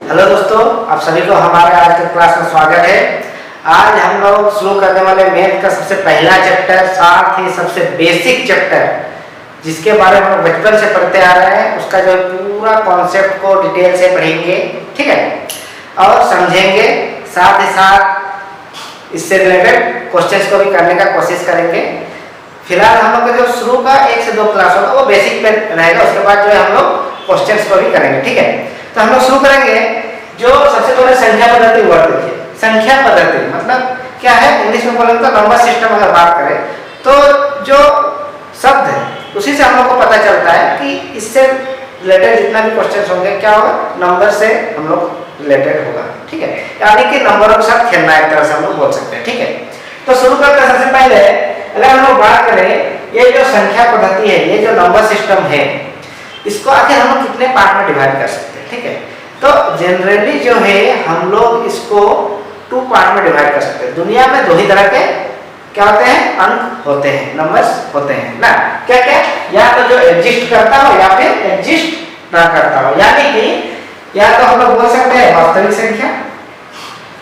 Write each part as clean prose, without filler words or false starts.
Hello दोस्तों, आप सभी को हमारे आज के क्लास में स्वागत है। आज हम लोग शुरू करने वाले मैथ का सबसे पहला चैप्टर, साथ ही सबसे बेसिक चैप्टर, जिसके बारे में हम बचपन से पढ़ते आ रहे हैं, उसका जो पूरा कॉन्सेप्ट को डिटेल से पढ़ेंगे, ठीक है, और समझेंगे। साथ ही साथ इससे रिलेटेड क्वेश्चंस को भी करने का कोशिश करेंगे। फिलहाल हम लोग का जो शुरू का 1 से 2 क्लास होगा वो बेसिक पे रहेगा, उसके बाद जो है हम लोग क्वेश्चंस को भी करेंगे, ठीक है। तो हम लोग शुरू करेंगे। जो सबसे पहले संख्या पद्धति वर्ड देखिए। संख्या पद्धति मतलब क्या है, इंग्लिश में बोलेंगे तो नंबर सिस्टम। अगर बात करें तो जो शब्द है उसी से हम लोग को पता चलता है कि इससे रिलेटेड जितना भी क्वेश्चंस होंगे क्या होगा, नंबर से हम लोग रिलेटेड होगा, ठीक है। यानी कि नंबरों के साथ खेलना एक तरह से हम लोग बोल सकते हैं, ठीक है। तो शुरू करते हैं। सबसे पहले अगर हम लोग बात करें, ये जो संख्या पद्धति है, ये जो नंबर सिस्टम है, इसको आखिर हम लोग कितने पार्ट में डिवाइड कर सकते हैं, ठीक है। तो जनरली जो है हम लोग इसको 2 पार्ट में डिवाइड कर सकते हैं। दुनिया में 2 ही तरह के क्या होते हैं, अंक होते हैं, नंबर्स होते हैं ना। क्या क्या, या तो जो एग्जिस्ट करता हो या फिर एग्जिस्ट ना करता हो। यानी कि या तो हम लोग बोल सकते हैं वास्तविक संख्या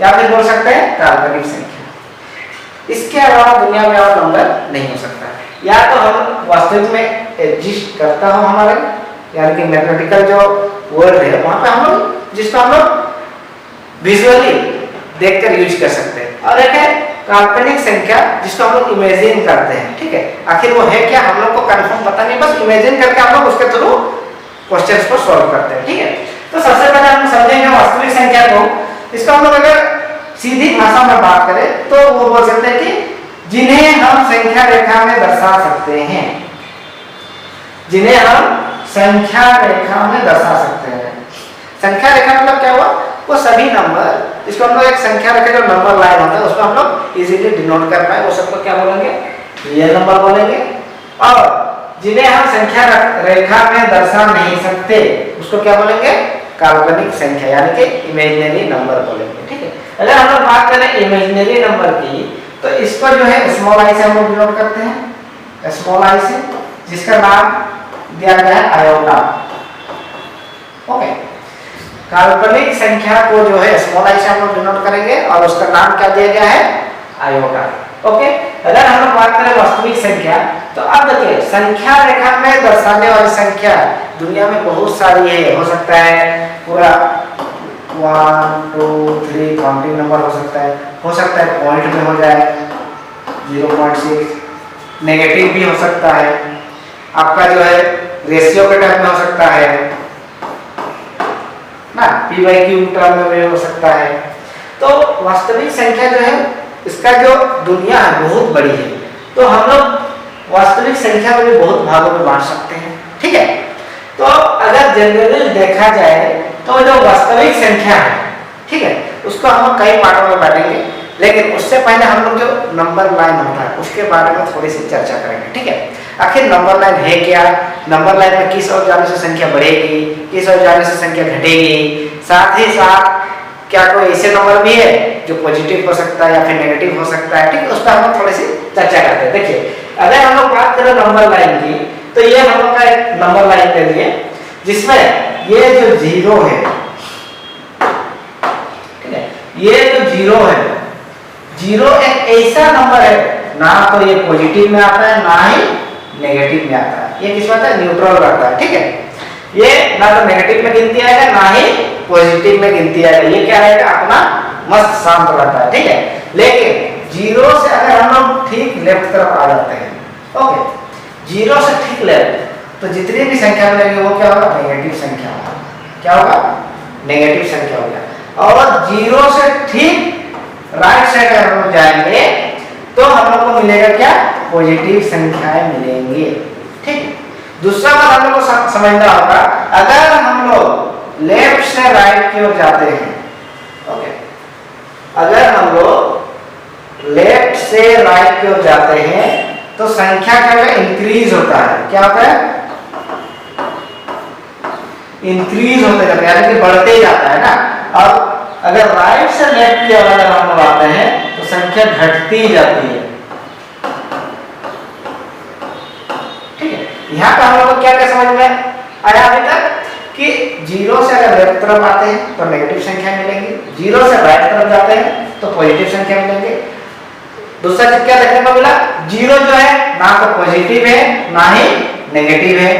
या फिर बोल सकते हैं काल्पनिक संख्या। इसके अलावा दुनिया में और नंबर नहीं हो सकता। या तो हम वास्तविक में एग्जिस्ट करता हो हमारे, यानी कि मैथमेटिकल जो वर्ड है वहां पे हम लोग जिसको हम लोग विजुअली देखकर यूज कर सकते हैं, और एक है काल्पनिक संख्या जिसको हम लोग इमेजिन करते हैं, ठीक है। आखिर वो है क्या हम लोग को कंफर्म पता नहीं, बस इमेजिन करके हम लोग उसके थ्रू क्वेश्चंस को सॉल्व करते हैं, ठीक है। तो सबसे पहले हम समझेंगे वास्तविक संख्या को। इसको हम लोग अगर सीधी भाषा में बात करें तो वो बोल सकते हैं कि जिन्हें हम संख्या रेखा में दर्शा सकते हैं, जिन्हें हम संख्या रेखा में दर्शा सकते हैं। संख्या रेखा मतलब क्या हुआ, वो सभी नंबर, इसको हम लोग एक संख्या रेखा जो नंबर लाइन होता है उसको हम लोग इजीली डिनोट कर पाए, वो सबको क्या बोलेंगे, रियल नंबर बोलेंगे। और जिन्हें हम संख्या रेखा में दर्शा नहीं सकते उसको क्या बोलेंगे, काल्पनिक संख्या, यानी कि इमेजिनरी नंबर बोलेंगे, ठीक है। अगर हम लोग बात करें इमेजिनरी नंबर की, तो इसको जो है स्मॉल आई से हम लोग डिनोट करते हैं, स्मॉल आई से, जिसका नाम दिया गया है आयोटा। ओके, काल्पनिक संख्या को जो है स्मॉल आई से हम लोग डिनोट करेंगे और उसका नाम क्या दिया गया है, आयोटा। ओके, अगर हम लोग बात करें वास्तविक संख्या, तो अब देखिए संख्या रेखा में दर्शाने वाली संख्या दुनिया में बहुत सारी है। हो सकता है पूरा 1 2 3 काउंटिंग नंबर हो सकता है पॉइंट में हो जाए 0.6, नेगेटिव भी हो सकता है, आपका जो है रेशियो के टर्म में हो सकता है ना, p/q टर्म में भी हो सकता है। तो वास्तविक संख्या जो है इसका जो दुनिया है बहुत बड़ी है, तो हम लोग वास्तविक संख्या को भी बहुत भागों में बांट सकते हैं, ठीक है। तो अगर जनरली देखा जाए तो जो वास्तविक संख्या है, ठीक है, उसको हम लोग कई पार्टों में बांटेंगे, लेकिन उससे पहले हम लोग जो नंबर लाइन होता है उसके बारे में थोड़ी सी चर्चा करेंगे, ठीक है। आखिर नंबर लाइन है क्या, नंबर लाइन में किस ओर जाने से संख्या बढ़ेगी, किस ओर जाने से संख्या घटेगी, साथ ही साथ क्या कोई ऐसे नंबर भी है जो पॉजिटिव हो सकता है या फिर नेगेटिव हो सकता है, ठीक है। उस पर हम लोग थोड़ी सी चर्चा करते हैं। देखिए अगर हम लोग बात करें नंबर लाइन की, तो ये हम लोग का एक नंबर लाइन ले लिए जिसमें ये जो 0 है, ठीक है, ये जो 0 है, 0 एक ऐसा नंबर है ना तो ये पॉजिटिव में आता है ना ही नेगेटिव में आता है, ये किस बात है, न्यूट्रल रहता है, ठीक है। ये ना तो नेगेटिव में गिनती आएगा ना ही पॉजिटिव में गिनती आएगा, ये क्या रहेगा, अपना मस्त शांत रहता है, ठीक है। लेकिन 0 से अगर हम लोग ठीक लेफ्ट तरफ आ जाते हैं, ओके, 0 से ठीक लेफ्ट, तो जितनी भी संख्या मिलेगी वो क्या होगा, नेगेटिव संख्या होगा। क्या होगा, नेगेटिव संख्या होगा। और 0 से ठीक राइट साइड अगर हम लोग जाएंगे तो हम लोग को मिलेगा क्या, पॉजिटिव संख्याएं मिलेंगी, ठीक। दूसरा बात हम लोग को समझना होगा, अगर हम लोग लेफ्ट से राइट की ओर जाते हैं, ओके, अगर हम लोग लेफ्ट से राइट की ओर जाते हैं तो संख्या क्या है, इंक्रीज होता है। क्या होता है, इंक्रीज होते जाता है, यानी कि बढ़ते जाता है ना। और अगर राइट से लेफ्ट की ओर अगर हम लोग आते हैं तो संख्या घटती जाती है, ठीक है। यहाँ पे हम लोग को क्या क्या समझ में आया अभी तक, कि जीरो से अगर लेफ्ट तरफ आते हैं तो नेगेटिव संख्या मिलेंगी, जीरो से राइट तरफ जाते हैं तो पॉजिटिव संख्या मिलेंगे। दूसरा चीज क्या देखने को मिला, जीरो जो है ना तो पॉजिटिव है ना ही नेगेटिव है।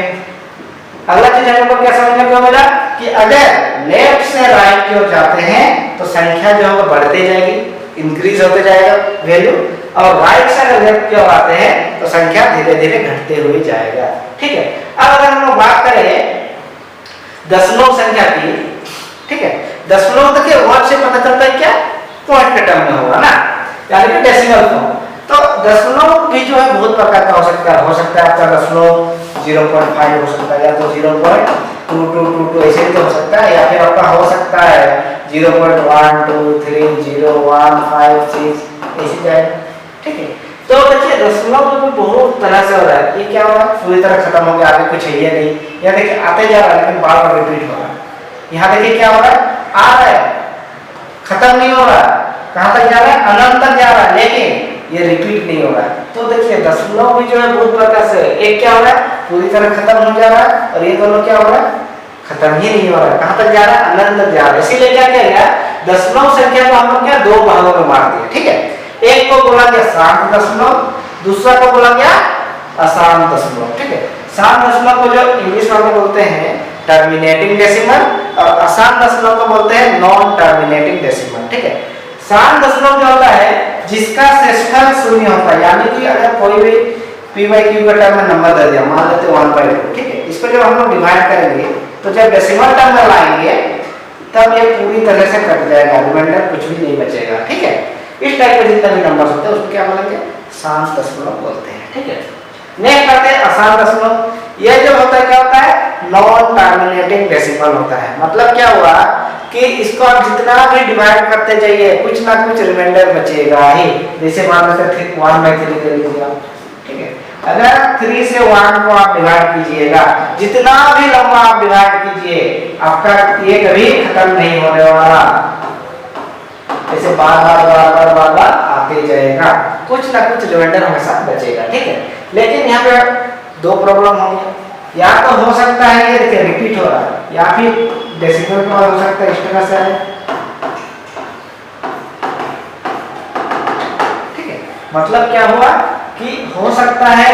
अगला चीज हमको क्या समझने को मिला कि अगर लेफ्ट से राइट की ओर जाते हैं तो संख्या जो है बढ़ते जाएगी, इंक्रीज होते जाएगा वैल्यू, और राइट से अगर लेफ्ट की ओर आते हैं तो संख्या धीरे धीरे घटते हुए जाएगा। ठीक है, अब अगर हम लोग बात करें दशमलव संख्या की, ठीक है, दशमलव तक वर्ड से पता चलता है क्या, पॉइंट के टर्म में होगा ना, यानी कि डेसिमल फॉर्म। तो दशमलव भी जो है बहुत प्रकार का हो सकता है आपका दशमलव 0.5 हो सकता है, या तो 0.2222 ऐसे भी तो हो सकता है, या फिर आपका हो सकता है 0.1 2 3 0 1 5 6 ऐसे जाए। ठीक है, तो देखिए दशमलव में बहुत तरह से हो रहा है, ये क्या हो रहा है, पूरी तरह खत्म हो गया, आगे कुछ है ये नहीं, या देखिए आते जा रहा है लेकिन बार बार रिपीट हो रहा है। यहाँ देखिए क्या हो रहा है, आ रहा है, खत्म नहीं हो रहा, कहाँ तक जा रहा है, अनंत तक जा रहा है, लेकिन ये रिपीट नहीं हो रहा है। तो देखिए दशमलव भी जो है बहुत प्रकार से, एक क्या हो रहा है, पूरी तरह खत्म हो जा रहा है, और ये दोनों क्या हो रहा है, खत्म ही नहीं हो रहा है, कहाँ तक जा रहा है, अनंत तक जा रहा है। इसीलिए क्या किया गया, दशमलव संख्या को हम लोग क्या दो भागों में बांट दिए। ठीक है, एक को बोला गया शांत दशमलव, दूसरा को बोला गया अशांत दशमलव। ठीक है, शांत दशमलव को जो इंग्लिश में बोलते हैं टर्मिनेटिंग डेसिमल, और अशांत दशमलव को बोलते हैं नॉन टर्मिनेटिंग डेसिमल। ठीक है, शांत दशमलव जो होता है जिसका शेषफल शून्य होता है, यानी कि अगर कोई भी p by q का टर्म में नंबर दे दिया, मान लेते 1/2, ठीक है, इसको जब हम लोग डिवाइड करेंगे तो जब डेसिमल टर्म में लाएंगे तब ये पूरी तरह से कट जाएगा, रिमाइंडर कुछ भी नहीं बचेगा। ठीक है, इस टाइप के जितने भी नंबर होते हैं उसको क्या बोलेंगे, शांत दशमलव बोलते हैं। ठीक है, नेक्स्ट आते हैं अशांत दशमलव। ये जो होता है क्या होता है, नॉन टर्मिनेटिंग डेसिमल होता है। मतलब क्या हुआ कि इसको आप जितना भी डिवाइड करते जाइए कुछ ना कुछ रिमाइंडर बचेगा ही। जैसे मान लेते 1/3 कर लीजिए, ठीक है, अगर 3 से 1 को आप डिवाइड कीजिएगा, जितना भी लंबा आप डिवाइड कीजिए आपका ये कभी खत्म नहीं होने वाला, ऐसे बार बार आते जाएगा, कुछ ना कुछ रिमाइंडर हमेशा बचेगा। ठीक है, लेकिन यहाँ पे दो प्रॉब्लम होंगे, या तो हो सकता है ये देखिए रिपीट हो रहा है, या फिर डेसिमल में हो सकता है इस तरह से है। ठीक है, मतलब क्या हुआ कि हो सकता है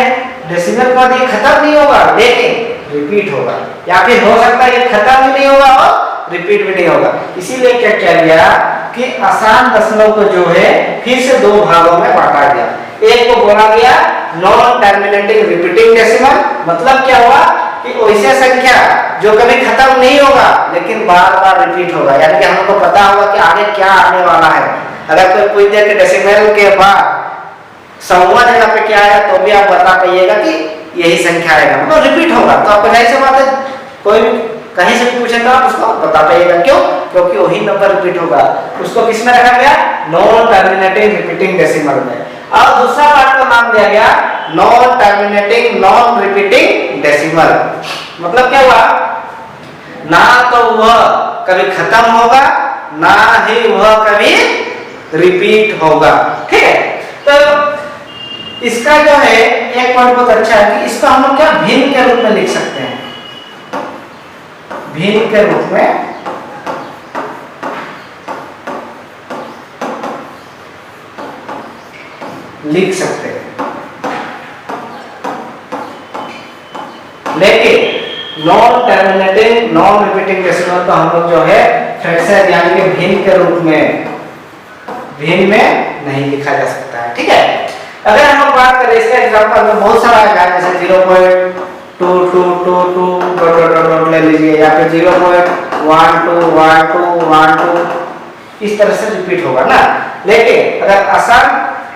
डेसिमल के बाद ये खत्म नहीं होगा लेकिन रिपीट होगा, या फिर हो सकता है ये खत्म भी नहीं होगा और रिपीट भी नहीं होगा। इसीलिए क्या किया गया कि अशांत दशमलव को जो है फिर से दो भागों में बांटा गया। एक को बोला गया नॉन टर्मिनेटिंग रिपीटिंग डेसिमल, मतलब क्या हुआ कि वैसे संख्या जो कभी खत्म नहीं होगा लेकिन बार बार रिपीट होगा, यानी कि हमको पता होगा कि आगे क्या आने वाला है। अगर कोई पूछ दे कि डेसिमल के बाद समूह जगह पे क्या आया तो भी आप बता पाइएगा कि यही संख्या आएगा, मतलब रिपीट होगा। तो आपको जाहिर सी बात है कोई भी कहीं से भी पूछेगा आप उसको बता पाइएगा, क्यों, क्योंकि वही नंबर रिपीट होगा। उसको किस में रखा गया, नॉन टर्मिनेटिंग रिपीटिंग डेसिमल में। और दूसरा पार्ट का नाम दिया गया non terminating non repeating decimal. मतलब क्या हुआ, ना तो वह कभी खत्म होगा ना ही वह कभी रिपीट होगा। ठीक है, तो इसका जो है एक पॉइंट बहुत अच्छा है कि इसको हम लोग क्या भिन्न के रूप में लिख सकते हैं, भिन्न के रूप में लिख सकते हैं। लेकिन non terminating non repeating decimal को हम लोग जो है फ्रैक्शन यानी कि भिन्न के रूप में, भिन्न में नहीं लिखा जा सकता है। ठीक है, अगर हम लोग बात करें इसका एग्जांपल में बहुत सारा है, जैसे 0.2222 ले लीजिए, या फिर 0.121212 इस तरह से रिपीट होगा ना। लेकिन अगर आसान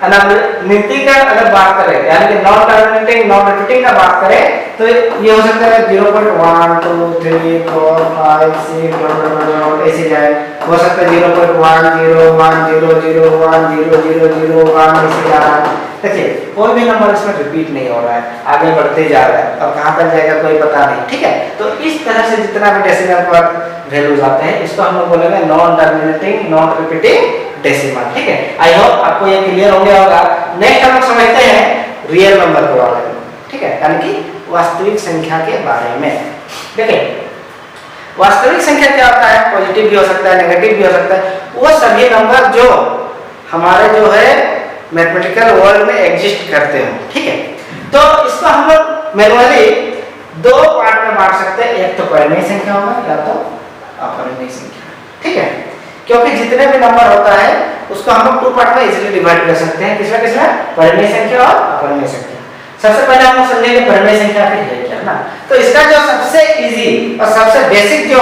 अनावृत्ति का अगर बात करें यानी कि नॉन टर्मिनेटिंग नॉन रिपीटिंग का बात करें तो ये हो सकता है 0.1 2 3 4 5 6 ऐसे जाए, हो सकता है 0.10101001 ऐसे जा रहा है। देखिए कोई भी नंबर इसमें रिपीट नहीं हो रहा है, आगे बढ़ते जा रहा है और कहां तक जाएगा कोई पता नहीं। ठीक है, तो इस तरह से जितना भी डेसिमल पर वैल्यूज आते हैं इसको हम लोग बोलेंगे non terminating non repeating decimal. ठीक है, आई होप आपको ये क्लियर हो गया होगा। नेक्स्ट हम लोग समझते हैं रियल नंबर के बारे में। ठीक है, यानी कि वास्तविक संख्या के बारे में। देखिए वास्तविक संख्या क्या होता है, पॉजिटिव भी हो सकता है, नेगेटिव भी हो सकता है, वो सभी नंबर जो हमारे जो है मैथमेटिकल वर्ल्ड में एग्जिस्ट करते हो। ठीक है, तो इसको हम लोग मैनुअली दो पार्ट में बांट सकते हैं, एक तो परिमेय संख्या होगा या तो अपरिमेय संख्या। ठीक है, क्योंकि जितने भी नंबर होता है उसको हम लोग 2 पार्ट में इजीली डिवाइड कर सकते हैं, किसमें किसमें, परिमेय संख्या और अपरिमेय संख्या। सबसे पहले हम लोग समझेंगे परिमेय संख्या है क्या ना। तो इसका जो सबसे इजी और सबसे बेसिक जो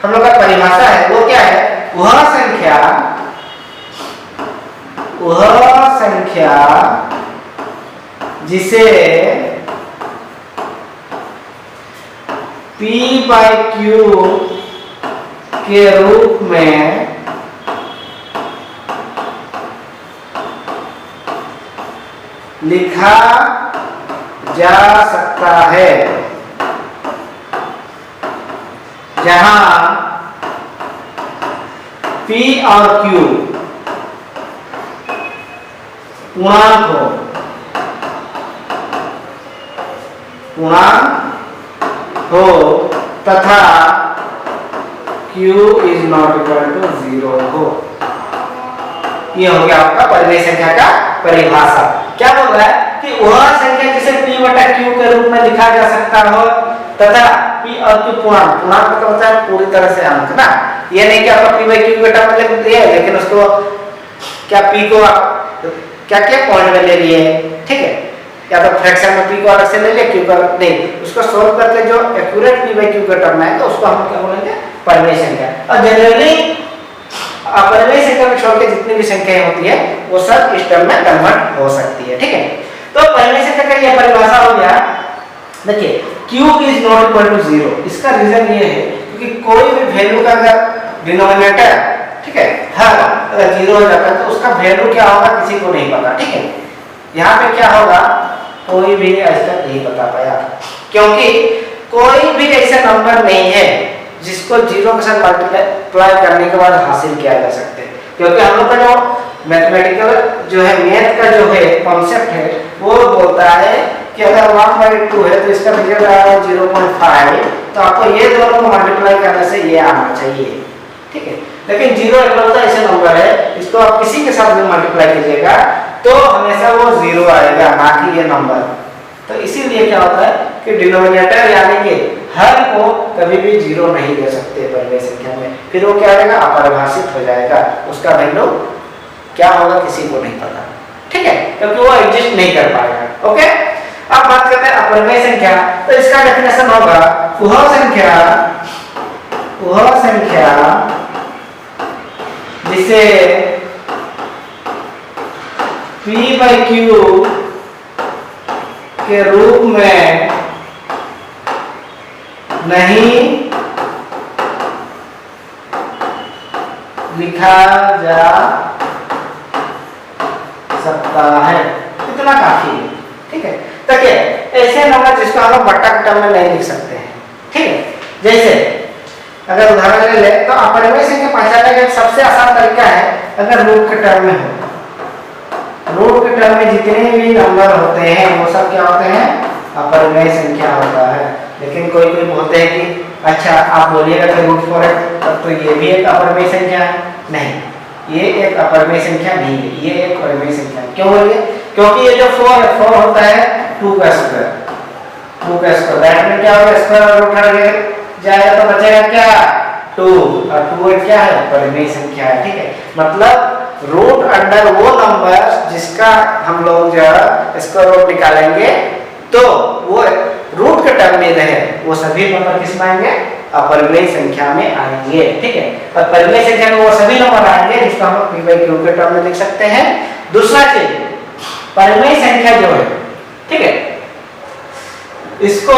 हम लोग का परिभाषा है वो क्या है, वह संख्या जिसे p/q के रूप में लिखा जा सकता है, जहां p और q पूर्णांक हो तथा q is not equal to 0 हो। ये हो गया आपका परिमेय संख्या का परिभाषा। क्या बोल रहा है कि वह संख्या जिसे p/q के रूप में लिखा जा सकता हो तथा p और q पूर्णांक का मतलब है पूरी तरह से अंक ना। ये नहीं कि आपका p/q का टर्म लिख दिया लेकिन उसको क्या p को क्या पॉइंट में ले लिए, ठीक है, या तो फ्रैक्शन में p को अलग से ले ले, q को अलग नहीं, उसको सोल्व करके जो एक्यूरेट p/q का टर्म आएगा उसको हम क्या बोलेंगे, परिमेय संख्या। और जनरली अपरिमेय संख्या में छोड़ के जितनी भी संख्याएं होती है वो सब इस टर्म में कन्वर्ट हो सकती है। ठीक है, तो परिमेय संख्या का ये परिभाषा हो गया। देखिए q is not equal to 0, इसका रीजन ये है क्योंकि कोई भी वैल्यू का अगर डिनोमिनेटर, ठीक है, हर अगर 0 हो जाता है तो उसका वैल्यू क्या होगा किसी को नहीं पता। ठीक है, यहाँ पे क्या होगा कोई भी आज तक नहीं बता पाया, क्योंकि कोई भी ऐसा नंबर नहीं है जिसको 0 के साथ मल्टीप्लाई करने के बाद हासिल किया जा सकते हैं। क्योंकि हम लोग का जो मैथमेटिकल जो है मैथ का जो है कॉन्सेप्ट है वो बोलता है कि अगर 1/2 है तो इसका रिजल्ट आएगा 0.5, तो आपको ये दोनों को मल्टीप्लाई करने से ये आना चाहिए। ठीक है, लेकिन 0 इकलौता ऐसा नंबर है इसको आप किसी के साथ भी मल्टीप्लाई कीजिएगा तो हमेशा वो 0 आएगा, ना कि ये नंबर। तो इसीलिए क्या होता है कि डिनोमिनेटर यानी कि हर को कभी भी 0 नहीं दे सकते परिमेय संख्या में, फिर वो क्या होगा, अपरिभाषित हो जाएगा, उसका वैल्यू क्या होगा किसी को नहीं पता। ठीक है, क्योंकि वो एग्जिस्ट नहीं कर पाएगा। ओके, अब बात करते हैं अपरिमेय संख्या। तो इसका डेफिनेशन होगा वह संख्या जिसे p/q के रूप में नहीं लिखा जा सकता है, इतना काफी है। ठीक है, देखिए ऐसे नंबर जिसको हम लोग बट्टा के टर्म में नहीं लिख सकते हैं। ठीक है, जैसे अगर उदाहरण ले ले तो अपरिमेय संख्या पहचानने का सबसे आसान तरीका है अगर रूट के टर्म में हो, रूट के टर्म में जितने भी नंबर होते हैं वो सब क्या होते हैं, अपरिमेय संख्या होता है। लेकिन कोई बोलते हैं कि अच्छा आप बोलिएगा कि रूट 4 है तो ये भी एक अपरिमेय संख्या है। नहीं, ये एक अपरिमेय संख्या नहीं है, ये एक परिमेय संख्या है। क्यों बोलिए, क्योंकि ये जो 4 होता है 2 का स्क्वायर, दैट में क्या होगा, स्क्वायर रूट हट जाएगा तो बचेगा क्या, 2, और 2 क्या है, परिमेय संख्या है। ठीक है, मतलब रूट अंडर वो नंबर जिसका हम लोग जो स्क्वायर रूट निकालेंगे तो वो रूट के टर्म में रहे वो सभी नंबर किस में आएंगे, अपरिमेय संख्या में आएंगे। ठीक है, और परिमेय संख्या में वो सभी नंबर आएंगे जिसको हम लोग p/q के टर्म में लिख सकते हैं। दूसरा चीज परिमेय संख्या जो है, ठीक है, इसको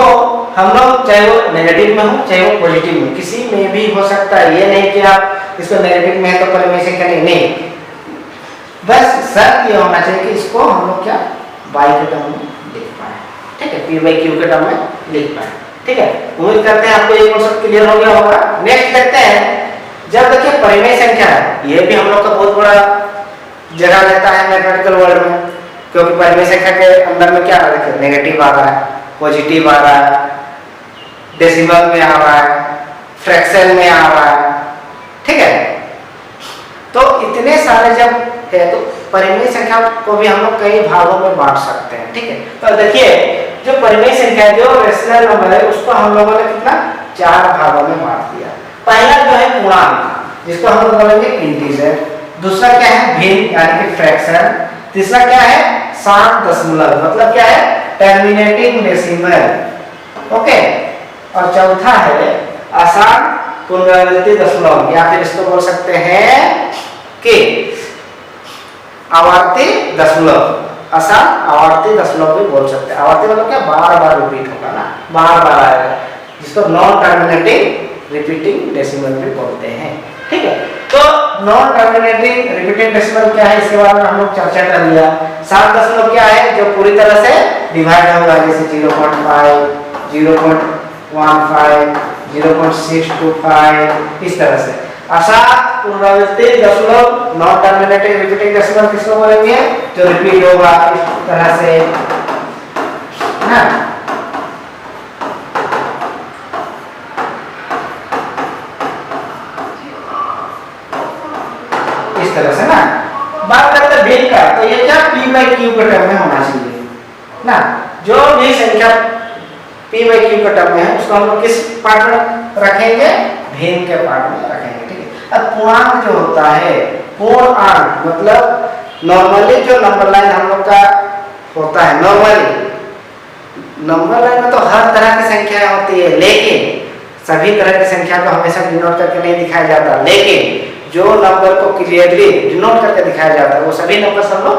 हम लोग चाहे वो नेगेटिव में हो चाहे वो पॉजिटिव में, किसी में भी हो सकता है। ये नहीं कि आप इसको नेगेटिव में है तो परिमेय संख्या नहीं, बस शर्त ये होना चाहिए कि इसको हम लोग क्या y के टर्म में लिख पाए। ठीक है, p/q के टर्म में लिख पाए। ठीक है, उम्मीद करते हैं आपको ये कॉन्सेप्ट क्लियर हो गया होगा। नेक्स्ट देखते हैं, जब देखिए परिमेय संख्या है ये भी हम लोग का बहुत बड़ा जगह लेता है मैथमेटिकल वर्ल्ड में, क्योंकि परिमेय संख्या के अंदर में क्या आ रहा है, नेगेटिव आ रहा है, पॉजिटिव आ रहा है, डेसिमल में आ रहा है, फ्रैक्शन में आ रहा है, ठीक है। तो इतने सारे जब है तो परिमेय संख्या को भी हम लोग कई भागों में बांट सकते हैं, ठीक है। तो देखिए जो परिमेय संख्या है, जो रेशनल नंबर है, उसको हम लोगों ने कितना 4 भागों में बांट दिया। पहला जो है पूर्णांक, जिसको हम लोग बोलेंगे इंटीजर। दूसरा क्या है भिन्न यानी कि फ्रैक्शन। तीसरा क्या है शांत दशमलव, मतलब क्या है टर्मिनेटिंग डेसिमल, ओके। और चौथा है आसान पुनरावृत्ति दशमलव, या फिर इसको बोल सकते हैं कि आवर्ती दशमलव, आसान आवर्ती दशमलव भी बोल सकते हैं। आवर्ती मतलब क्या बार बार रिपीट होगा ना, बार बार आएगा, जिसको नॉन टर्मिनेटिंग रिपीटिंग डेसिमल भी बोलते हैं, ठीक है। तो नॉन टर्मिनेटिंग रिपीटिंग डेसिमल क्या है, इसके बारे में हम लोग चर्चा कर लिया। शांत दशमलव क्या है, जो पूरी तरह से डिवाइड होगा, जैसे 0.5, 0.15, 0.625, इस तरह से। आसान पुनरावृत्ति दशमलव नॉन टर्मिनेटिंग रिपीटिंग डेसिमल किसको बोलेंगे, जो रिपीट होगा इस तरह से ना। इस तरह से ना। बात करते हैं भिन्न का, तो ये क्या p/q के टर्म में होना चाहिए ना। जो भी संख्या p/q के टर्म में है उसको हम लोग किस पार्ट में रखेंगे, भिन्न के पार्ट में रखेंगे, ठीक है। अब पूर्णांक जो होता है, पूर्णांक मतलब नॉर्मली जो नंबर लाइन हम लोग का होता है, नॉर्मली नंबर लाइन में तो हर तरह की संख्या होती है, लेकिन सभी तरह की संख्या को हमेशा डिनोट करके नहीं दिखाया जाता, लेकिन जो नंबर को क्लियरली डिनोट करके दिखाया जाता है वो सभी नंबर सब लोग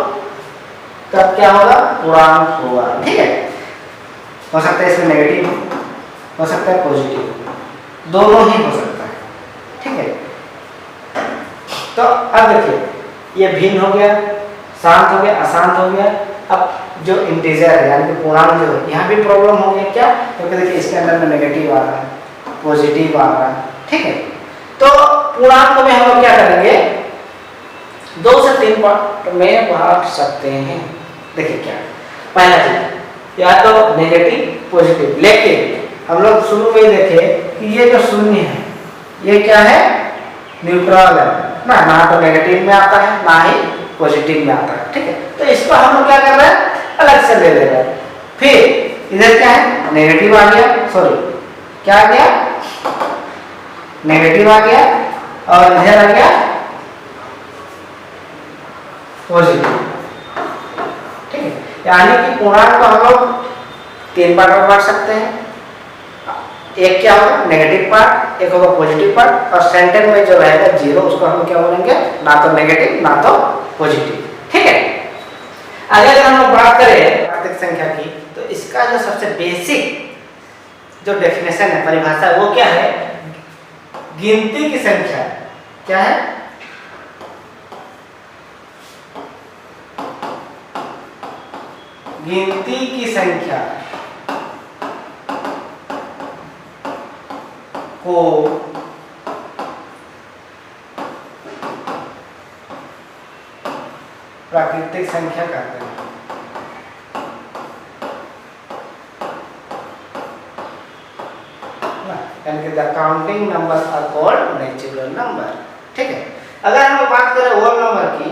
तब क्या होगा, पूर्णांक होगा, ठीक है। हो सकता है इसमें नेगेटिव हो सकता है पॉजिटिव, दोनों ही हो सकता है, ठीक है। तो अब देखिए ये भिन्न हो गया, शांत हो गया, अशांत हो गया। अब जो इंटीजर है यानी कि पूर्णांक जो है, यहाँ भी प्रॉब्लम हो गया क्या, क्योंकि देखिए इसके अंदर में नेगेटिव आ रहा है, पॉजिटिव आ रहा है, ठीक है। तो पूर्णांक में हम लोग क्या करेंगे, 2 से 3 पार्ट में बांट सकते हैं। देखिए क्या पहला चीज, या तो नेगेटिव पॉजिटिव, लेकिन हम लोग शुरू में ही देखे कि ये जो शून्य है ये क्या है, न्यूट्रल है ना, ना तो नेगेटिव में आता है ना ही पॉजिटिव में आता है, ठीक है। तो इसको हम लोग क्या कर रहे हैं, अलग से ले रहे हैं। फिर इधर क्या है, नेगेटिव आ गया, सॉरी क्या आ गया, नेगेटिव आ गया, और इधर आ गया पॉजिटिव, ठीक है। यानी कि पूर्णांक को हम लोग 3 पार्ट में बांट सकते हैं। एक क्या होगा नेगेटिव पार्ट, एक होगा पॉजिटिव पार्ट, और सेंटर में जो रहेगा 0 उसको हम क्या बोलेंगे, ना तो नेगेटिव ना तो पॉजिटिव, ठीक है। अगर हम लोग बात करें प्राकृतिक संख्या की, तो इसका जो सबसे बेसिक जो डेफिनेशन है, परिभाषा है, वो क्या है, गिनती की संख्या। क्या है, गिनती की संख्या को प्राकृतिक संख्या कहते हैं। यानी कि the counting number are called natural number, ठीक है। अगर हम लोग बात करें होल नंबर की,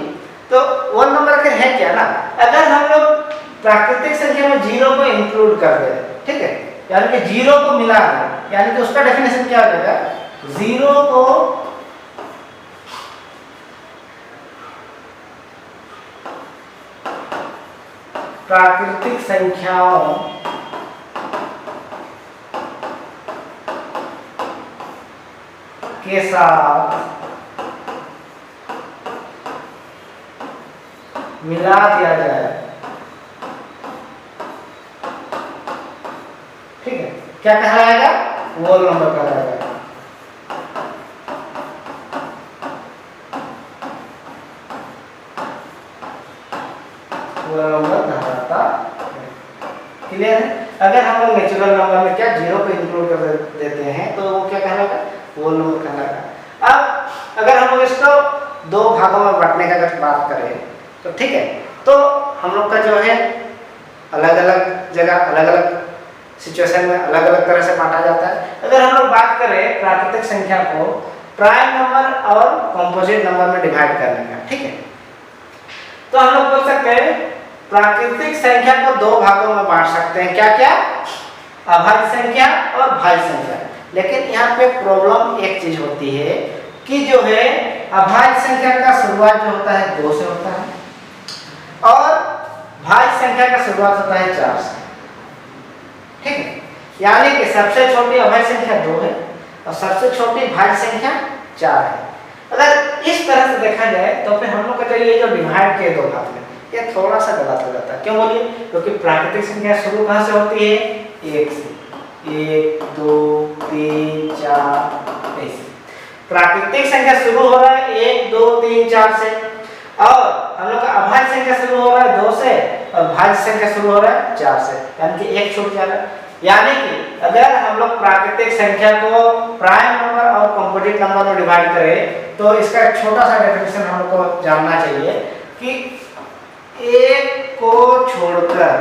तो होल नंबर के है क्या ना, अगर हम लोग प्राकृतिक संख्या में 0 को इंक्लूड कर दे, ठीक है, यानी कि 0 को मिला दें, यानी कि उसका डेफिनेशन क्या हो जाएगा, 0 को प्राकृतिक संख्याओं के साथ मिला दिया जाए, ठीक है, क्या कहलाएगा, होल नंबर कहलाएगा। होल नंबर कहलाता है, क्लियर है। अगर हम लोग नेचुरल नंबर में क्या 0 को इंक्लूड कर देते हैं तो वो क्या कहलाएगा, होल नंबर कहलाएगा। अब अगर हम लोग इसको 2 भागों में बांटने का अगर बात करें तो ठीक है, तो हम लोग का जो है अलग अलग जगह अलग अलग सिचुएशन में अलग अलग तरह से बांटा जाता है। अगर हम लोग बात करें प्राकृतिक संख्या को प्राइम नंबर और कंपोजिट नंबर में डिवाइड करने का, ठीक है, तो हम लोग बोल सकते हैं प्राकृतिक संख्या को दो भागों में बांट सकते हैं। क्या क्या? अभाज्य संख्या और भाज्य संख्या। लेकिन यहाँ पे प्रॉब्लम एक चीज होती है कि जो है अभाज्य संख्या का शुरुआत जो होता है 2 से होता है और भाज्य संख्या का शुरुआत होता है 4 से, ठीक है। यानी कि सबसे छोटी अभाज्य संख्या 2 है और सबसे छोटी भाज्य संख्या 4 है। अगर इस तरह से देखा जाए तो फिर हम लोग का ये जो डिवाइड किए दो भाग में, ये थोड़ा सा गलत हो जाता है। क्यों बोलिए? क्योंकि प्राकृतिक संख्या शुरू कहाँ से होती है? 1 से। 1 2 3 4 ऐसे प्राकृतिक संख्या शुरू हो रहा है 1 2 3 4 से, और हम लोग का अभाज्य संख्या शुरू हो रहा है 2 से और भाज्य संख्या शुरू हो रहा है 4 से, यानी कि 1 छूट जा रहा है। यानी कि अगर हम लोग प्राकृतिक संख्या को प्राइम नंबर और कंपोजिट नंबर में डिवाइड करें तो इसका एक छोटा सा डेफिनेशन हम लोग को जानना चाहिए कि एक को छोड़कर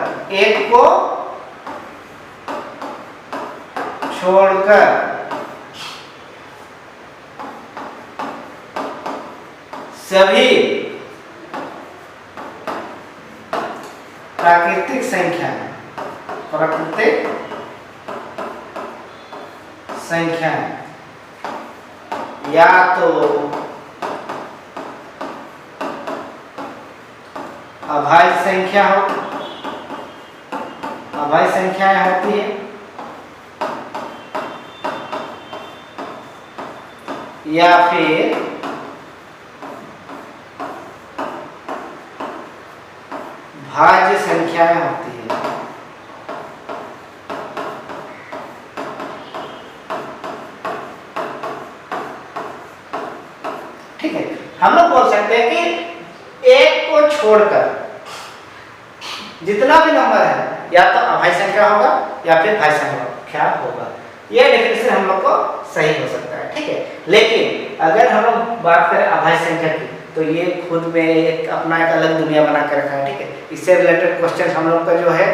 सभी प्राकृतिक संख्या या तो अभाज्य संख्याएं होती है या फिर भाज्य संख्याएं होती है। ठीक है, हम लोग बोल सकते हैं कि एक को छोड़कर जितना भी नंबर है या तो अभाज्य संख्या होगा या फिर भाज्य संख्या होगा। यह डेफिनेशन हम लोग को सही हो सकता है, ठीक है। लेकिन अगर हम लोग बात करें अभाज्य संख्या की तो ये खुद में एक अपना एक अलग दुनिया बना कर रखा है, ठीक है। इससे रिलेटेड क्वेश्चन हम लोग का जो है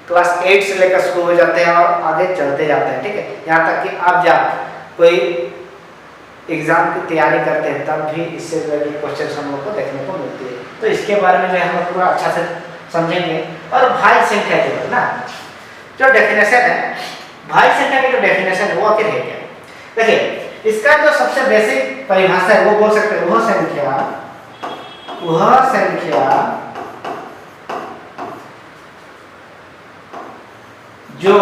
क्लास 8 से लेकर शुरू हो जाते हैं और आगे चलते जाते हैं, ठीक है। यहाँ तक कि आप जब कोई एग्जाम की तैयारी करते हैं तब भी इससे रिलेटेड क्वेश्चन हम लोग को देखने को मिलती है। तो इसके बारे में जो हम लोग पूरा अच्छा से समझेंगे। और भाज्य संख्या की ना जो डेफिनेशन है, भाज्य संख्या की जो डेफिनेशन है वो आखिर है क्या? देखिए, इसका जो सबसे बेसिक परिभाषा है वो बोल सकते हैं वह संख्या जो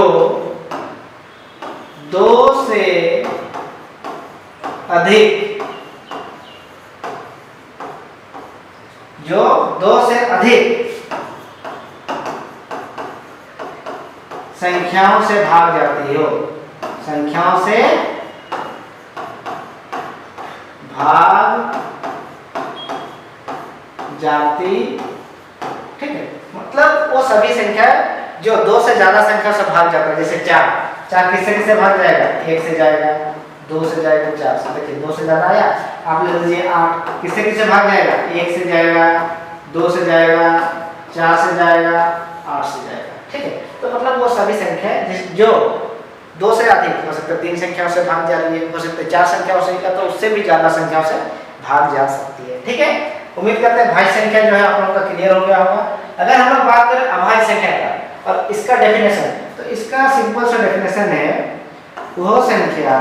2 से अधिक संख्याओं से भाग जाती हो, संख्याओं से भाग जाती, ठीक है। मतलब वो सभी संख्या जो 2 से ज्यादा संख्या से भाग जाता है। जैसे 4 किससे भाग जाएगा? 1 से जाएगा, 2 से जाएगा, 4 से। देखिए 2 से ज्यादा आया, आप ले लीजिए 8 किससे भाग जाएगा? 1 से जाएगा, 2 से जाएगा, 4 से जाएगा, 8 से जाएगा, ठीक है। तो मतलब वो सभी संख्या जो 2 से अधिक हो सकते हैं, 3 संख्याओं से भाग जा रही है, हो सकते 4 संख्याओं से, या तो उससे भी ज्यादा संख्याओं से भाग जा सकती है, ठीक है। उम्मीद करते हैं भाज्य संख्या जो है आप लोगों का क्लियर हो गया होगा। अगर हम लोग बात करें अभाज्य संख्या का और इसका डेफिनेशन, तो इसका सिंपल सा डेफिनेशन है वह संख्या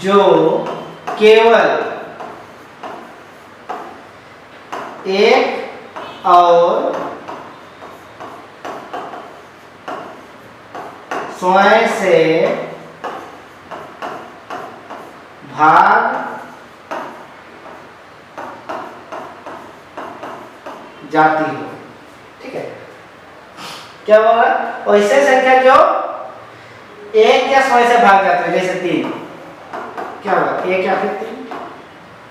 जो केवल एक और स्वयं से भाग जाती हो, ठीक है। क्या होगा? वैसे संख्या जो एक या स्वयं से भाग जाती है, जैसे 3, क्या होगा? 1 या फिर 3,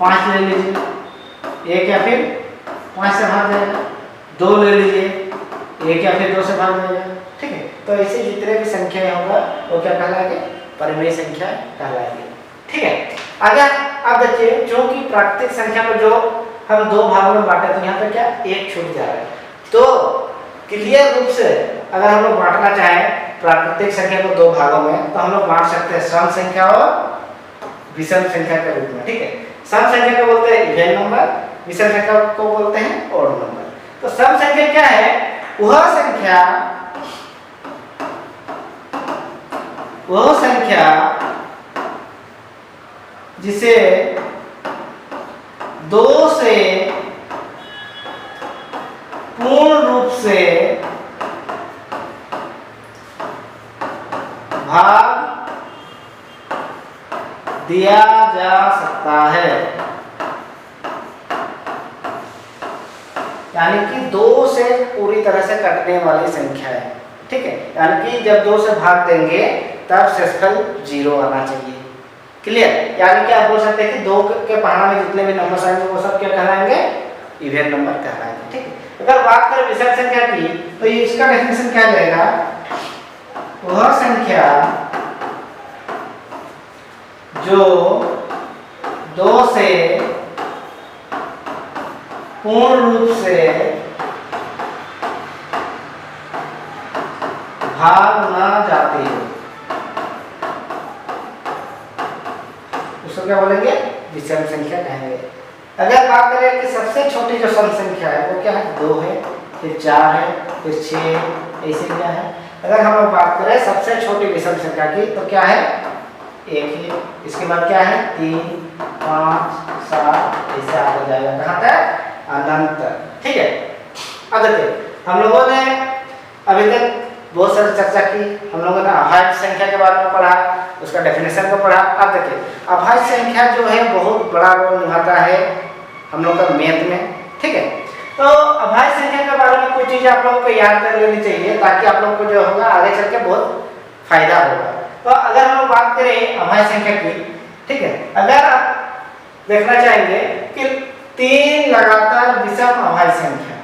5 ले लीजिए, 1 या फिर 5 से भाग जाएगा, 2 ले लीजिए, 1 या फिर 2 से भाग जाएगा, ठीक है। तो ऐसे जितने भी संख्याएं होगा वो क्या कहलाएंगे? परिमेय संख्या कहलाएंगे, ठीक है। आगे आप देखिए, जो कि प्राकृतिक संख्या में जो हम दो भागों में बांटे तो यहाँ पे क्या एक छूट जा रहा है। तो क्लियर रूप से अगर हम लोग बांटना चाहें प्राकृतिक संख्या को दो भागों में तो हम लोग बांट सकते हैं सम संख्या और विषम संख्या के रूप में। ठीक है, सम संख्या को बोलते हैं इवन नंबर, विषम संख्या को बोलते हैं ऑड नंबर। तो सम संख्या क्या है? वह संख्या जिसे दो से पूर्ण रूप से भाग दिया जा सकता है, यानी कि दो से पूरी तरह से कटने वाली संख्या है। ठीक है, यानी कि जब दो से भाग देंगे तब शेषफल 0 आना चाहिए। क्लियर? यानी कि आप बोल सकते हैं कि दो के पहाड़ा में जितने भी नंबर आएंगे वो सब क्या कहलाएंगे? इवन नंबर कहलाएंगे। ठीक है, अगर बात करें विषम संख्या की तो इसका डेफिनेशन क्या रहेगा? वह संख्या जो दो से पूर्ण रूप से भाग ना जाती हो उसको क्या बोलेंगे? विषम संख्या कहेंगे। अगर बात करें कि सबसे छोटी जो सम संख्या है वो क्या है? 2 है, फिर 4 है, फिर 6, ऐसे क्या है? अगर हम लोग बात करें सबसे छोटी विषम संख्या की तो क्या है? 1 है, इसके बाद क्या है? 3, 5, 7, ऐसे आगे जाएगा कहाँ तक? अनंत। ठीक है, अब देखिए हम लोगों ने अभी तक बहुत सारी चर्चा की, हम लोगों ने अभाज्य संख्या के बारे में पढ़ा, उसका डेफिनेशन को पढ़ा। अब देखिए अभाज्य संख्या जो है बहुत बड़ा रोल निभाता है हम लोग का मैथ में। ठीक है, तो अभाज्य संख्या के बारे में कुछ चीजें आप लोगों को याद कर लेनी चाहिए ताकि आप लोगों को जो होगा आगे चल के बहुत फायदा होगा। तो अगर हम लोग बात करें अभाज्य संख्या की, ठीक है, अगर आप देखना चाहेंगे कि 3 लगातार विषम अभाज्य संख्या,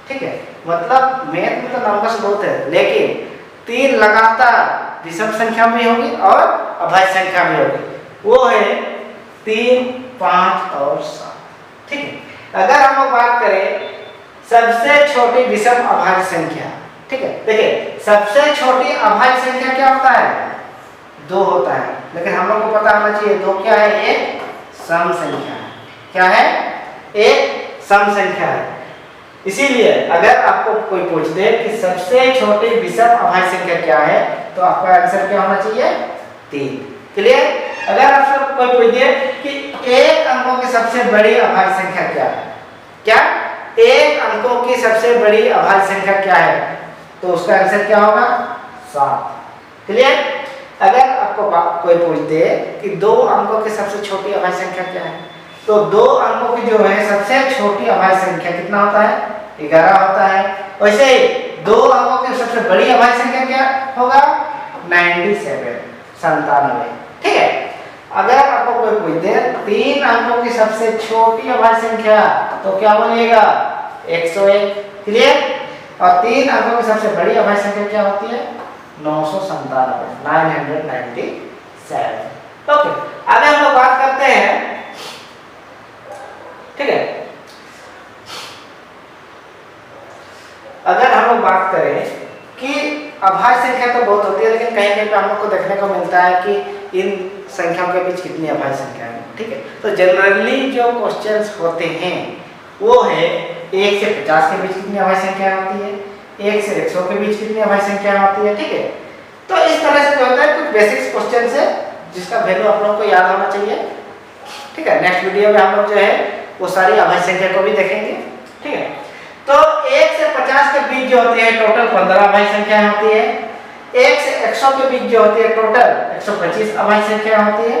ठीक है, मतलब मैथ में तो नंबर्स बहुत है लेकिन 3 लगातार विषम संख्या में होगी और अभाज्य संख्या में होगी, वो है 3, 5 और 7। ठीक है, अगर हम लोग बात करें सबसे छोटी विषम अभाज्य संख्या, ठीक है, देखिए सबसे छोटी अभाज्य संख्या क्या होता है? 2 होता है, लेकिन हम लोग को पता होना चाहिए 2 क्या है? एक सम संख्या है। क्या है? एक सम संख्या है। इसीलिए अगर आपको कोई पूछ दे कि सबसे छोटी विषम अभाज्य संख्या क्या है तो आपका आंसर क्या होना चाहिए? 3। क्लियर? अगर आपसे कोई पूछ दे कि एक अंकों की सबसे बड़ी अभाज्य संख्या क्या है, क्या एक अंकों की सबसे बड़ी अभाज्य संख्या क्या है, तो उसका आंसर क्या होगा? 7। क्लियर? अगर आपको कोई पूछ दे कि 2 अंकों की सबसे छोटी अभाज्य संख्या क्या है, तो 2 अंकों की जो है सबसे छोटी अभाज्य संख्या कितना होता है? 11 होता है। वैसे ही 2 अंकों की सबसे बड़ी अभाज्य संख्या क्या होगा? 97, 97। ठीक है, अगर आपको कोई पूछ दे 3 अंकों की सबसे छोटी अभाज्य संख्या तो क्या बोलिएगा? 101। क्लियर? और 3 अंकों की सबसे बड़ी अभाज्य संख्या क्या होती है? 997, 997। ओके, आगे हम लोग बात करते हैं। ठीक है, अगर हम लोग बात करें कि अभाज्य संख्या तो बहुत होती है लेकिन कहीं कहीं पे हम लोग को देखने को मिलता है कि इन संख्याओं के बीच कितनी अभाज्य संख्या है। ठीक है, तो जनरली जो क्वेश्चंस होते हैं वो है 1 से 50 के बीच कितनी अभाज्य संख्या होती है, 1 से 100 के बीच कितनी अभाज्य संख्या होती है। ठीक है, तो इस तरह से जो होता है कुछ बेसिक्स क्वेश्चन है जिसका वैल्यू आप लोगों को याद होना चाहिए। ठीक है, नेक्स्ट वीडियो में हम लोग जो है वो सारी अभाज्य संख्या को भी देखेंगे। ठीक है, तो 1 से 50 के बीच जो होती है टोटल 15 अभाज्य संख्याएं होती है। 1 से 100 के बीच जो होती है टोटल 125 अभाज्य संख्या होती है।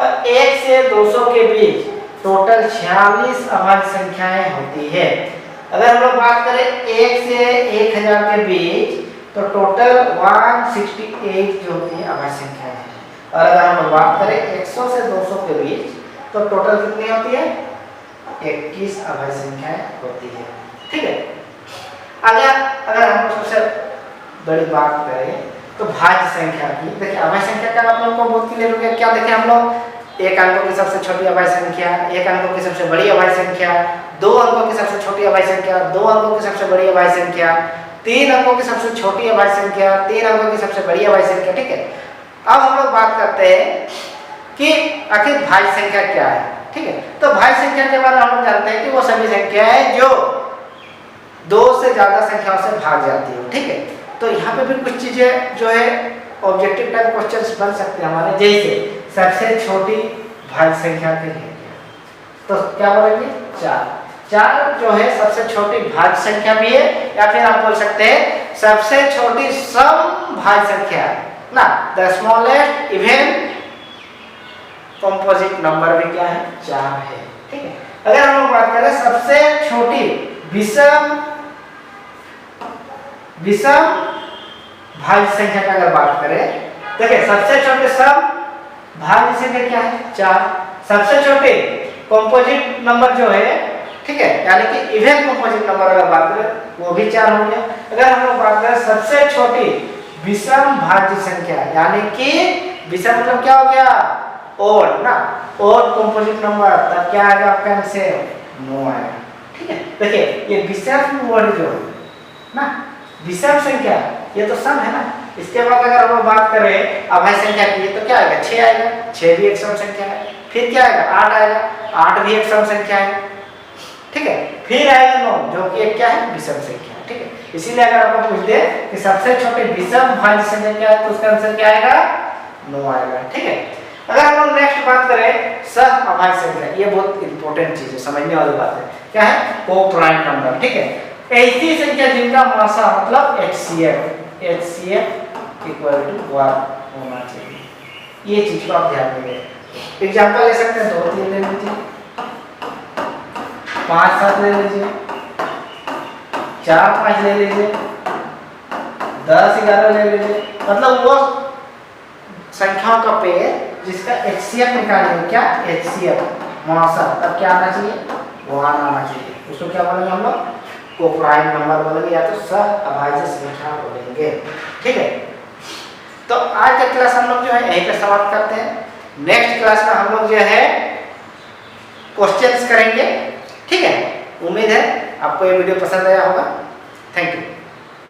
और 1 से 200 के बीच टोटल 46 अभाज्य संख्याएं होती है। अगर हम लोग बात करें 1 से 1000 के बीच तो टोटल 168 जो होती है अभाज्य संख्याएं हैं। और अगर हम लोग बात करें 100 से 200 के बीच तो टोटल कितनी होती है? 21 अभाज्य संख्याएं होती है। ठीक है, अगर हम सबसे बड़ी बात करें तो भाज्य संख्या की, देखिए अभाज्य संख्या का आप लोगों को बहुत क्लियर हो गया। क्या देखें हम लोग? एक अंकों की सबसे छोटी अभाज्य संख्या, एक अंकों की सबसे बड़ी अभाज्य संख्या, 2 अंकों की सबसे छोटी अभाज्य संख्या, 2 अंकों की सबसे बड़ी अभाज्य संख्या, 3 अंकों की सबसे छोटी अभाज्य संख्या, 3 अंकों की सबसे बड़ी अभाज्य संख्या। ठीक है, अब हम लोग बात करते हैं कि आखिर भाज्य संख्या क्या है। ठीक है, तो भाज्य संख्या के बारे में हम लोग जानते हैं कि वो सभी संख्या है जो 2 से ज्यादा संख्याओं से भाग जाती है। ठीक है, तो यहाँ पे भी कुछ चीजें जो है ऑब्जेक्टिव टाइप क्वेश्चंस बन सकते हैं हमारे, जैसे सबसे छोटी भाज्य संख्या के लिए तो क्या बोलेंगे 4। 4 जो है सबसे छोटी भाज्य संख्या भी है, या फिर आप बोल सकते हैं सबसे छोटी सम भाज्य संख्या ना, the smallest even composite number भी क्या है 4 है। ठीक है, अगर हम लोग बात करें सबसे छोटी विषम भाज्य संख्या का अगर बात करें, देखिए सबसे छोटे सम भाज्य संख्या क्या है 4, सबसे छोटे कंपोजिट नंबर जो है, ठीक है, यानी कि इवन कंपोजिट नंबर अगर बात करें वो भी 4 हो गया। अगर हम लोग बात करें सबसे छोटी विषम भाज्य संख्या, यानी कि विषम मतलब क्या हो गया ओड ना, ओड कंपोजिट नंबर, तब क्या आएगा आपका आंसर 9 आएगा। ठीक है, देखिए ये विषम वर्ड जो ना, विषम संख्या ये तो सम है ना, इसके बाद अगर हम बात करें अभाज्य संख्या की तो क्या आएगा 6 आएगा, 6 भी एक सम संख्या है। फिर क्या आएगा 8 आएगा, 8 भी एक सम संख्या है। ठीक है, फिर आएगा 9 जो कि एक क्या है विषम संख्या। ठीक है, इसीलिए अगर आपको पूछ दे कि सबसे छोटी विषम भाज्य संख्या क्या है तो उसका आंसर क्या आएगा 9 आएगा। ठीक है, अगर हम लोग नेक्स्ट बात करें सह अभाज्य संख्या, ये बहुत इंपॉर्टेंट चीज है, समझने वाली बात है। क्या है को प्राइम नंबर। ठीक है, ऐसी संख्या जिनका मासा मतलब HCF इक्वल टू 1 होना चाहिए, ये चीज को आप ध्यान देंगे। एग्जांपल ले सकते हैं 2 3 ले लीजिए, 5 7 ले लीजिए, 4 5 ले लीजिए, 10 11 ले लीजिए, मतलब वो संख्याओं का पेयर जिसका HCF निकालेंगे, क्या HCF मासा, तब क्या आना चाहिए 1 आना चाहिए। उसको क्या बोलेंगे हम लोग को प्राइम नंबर बोलेंगे, या तो सह अभाज्य संख्या बोलेंगे। ठीक है, तो आज का क्लास हम लोग जो है यहीं पे समाप्त करते हैं। नेक्स्ट क्लास में हम लोग जो है क्वेश्चंस करेंगे। ठीक है, उम्मीद है आपको ये वीडियो पसंद आया होगा। Thank you.